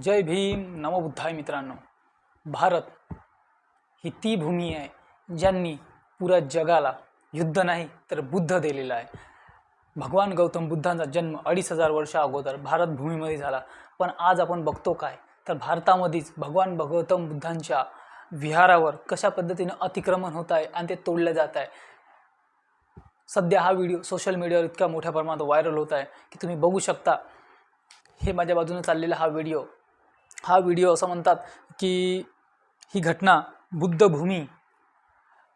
जय भीम नमोबुद्धाय मित्रांनो. भारत ही ती भूमी आहे ज्यांनी पुऱ्या जगाला युद्ध नाही तर बुद्ध दिलेला आहे. भगवान गौतम बुद्धांचा जन्म 2500 वर्ष अगोदर भारत भूमीमध्ये झाला. पण आज आपण बघतो काय तर भारतामध्येच भगवान गौतम बुद्धांच्या विहारावर कशा पद्धतीने अतिक्रमण होत आहे आणि ते तोडले जात आहे. सध्या हा व्हिडिओ सोशल मीडियावर इतका मोठ्या प्रमाणात व्हायरल होत आहे की तुम्ही बघू शकता. हे माझ्या बाजूने चाललेला हा व्हिडिओ असं म्हणतात की ही घटना बुद्धभूमी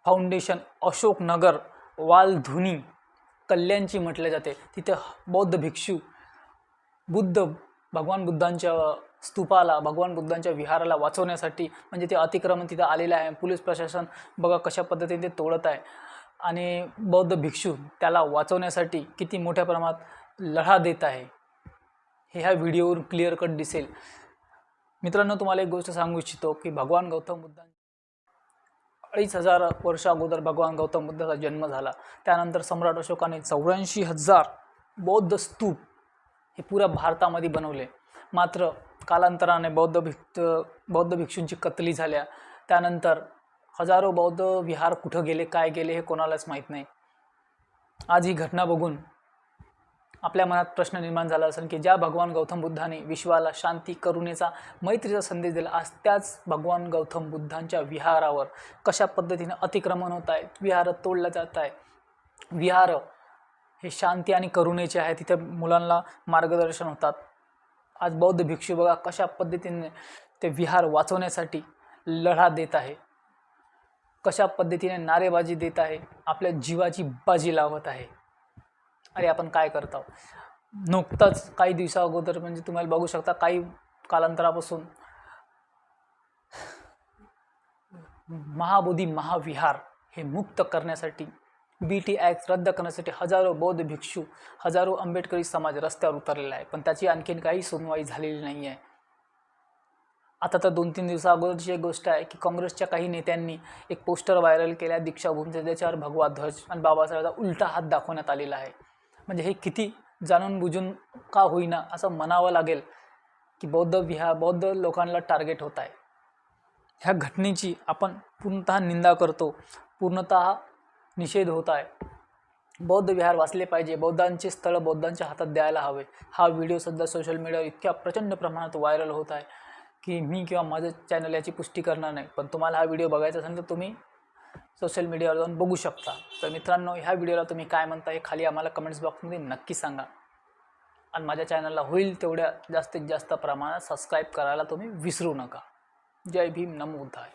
फाउंडेशन अशोकनगर वालधुनी कल्याणची म्हटले जाते. तिथे बौद्ध भिक्षू भगवान बुद्धांच्या स्तूपाला भगवान बुद्धांच्या विहाराला वाचवण्यासाठी म्हणजे ते अतिक्रमण तिथे आलेले आहे. पोलीस प्रशासन बघा कशा पद्धतीने ते तोडत आहे आणि बौद्ध भिक्षू त्याला वाचवण्यासाठी किती मोठ्या प्रमाणात लढा देत आहे हे ह्या व्हिडिओवरून क्लिअर कट दिसेल. मित्रांनो, तुम्हाला एक गोष्ट सांगू इच्छितो की भगवान गौतम बुद्धांच्या 2500 वर्ष अगोदर भगवान गौतम बुद्धाचा जन्म झाला. त्यानंतर सम्राट अशोकाने 84,000 बौद्ध स्तूप हे पुऱ्या भारतामध्ये बनवले. मात्र कालांतराने बौद्ध भिक्षूंची कत्तली झाल्या. त्यानंतर हजारो बौद्ध विहार कुठं गेले काय गेले हे कोणालाच माहीत नाही. आज ही घटना बघून आपल्या मनात प्रश्न निर्माण झाला असेल की ज्या भगवान गौतम बुद्धाने विश्वाला शांती करुणेचा मैत्रीचा संदेश दिला, आज त्याच भगवान गौतम बुद्धांच्या विहारावर कशा पद्धतीने अतिक्रमण होत आहे, विहार तोडलं जात आहे. विहार हे शांती आणि करुणेचे आहे, तिथे मुलांना मार्गदर्शन होतात. आज बौद्ध भिक्षू बघा कशा पद्धतीने ते विहार वाचवण्यासाठी लढा देत आहे, कशा पद्धतीने नारेबाजी देत आहे, आपल्या जीवाची बाजी लावत आहे. अरे आपण काय करतो. नुकताच काही दिवसा अगोदर म्हणजे तुम्हाला बघू शकता काही कालांतरापासून महाबोधी महाविहार हे मुक्त करण्यासाठी BT ॲक्ट रद्द करण्यासाठी हजारो बौद्ध भिक्षू हजारो आंबेडकरी समाज रस्त्यावर उतरलेला आहे. पण त्याची आणखीन काही सुनवाई झालेली नाही आहे. आता तर 2-3 दिवसा अगोदरची एक गोष्ट आहे की काँग्रेसच्या काही नेत्यांनी एक पोस्टर व्हायरल केल्या दीक्षाभूमीचे, ज्याच्यावर भगवा ध्वज आणि बाबासाहेबांचा उलटा हात दाखवण्यात आलेला आहे. म्हणजे हे किती जाणून बुजून का होईना असं म्हणावं लागेल की बौद्ध लोकांना टार्गेट होत आहे. ह्या घटनेची आपण पूर्णतः निंदा करतो, पूर्णतः निषेध होत आहे. बौद्ध विहार वाचले पाहिजे, बौद्धांचे स्थळ बौद्धांच्या हातात द्यायला हवे. हा व्हिडिओ सध्या सोशल मीडियावर इतक्या प्रचंड प्रमाणात व्हायरल होत आहे की मी किंवा माझं चॅनल याची पुष्टी करणार नाही. पण तुम्हाला हा व्हिडिओ बघायचा असेल तर तुम्ही सोशल मीडियावर जाऊन बघू शकता. तर मित्रांनो, ह्या व्हिडिओला तुम्ही काय म्हणता हे खाली आम्हाला कमेंट्स बॉक्समध्ये नक्की सांगा. आणि माझ्या चॅनलला होईल तेवढ्या जास्तीत जास्त प्रमाणात सबस्क्राईब करायला तुम्ही विसरू नका. जय भीम नमो बुद्धाय.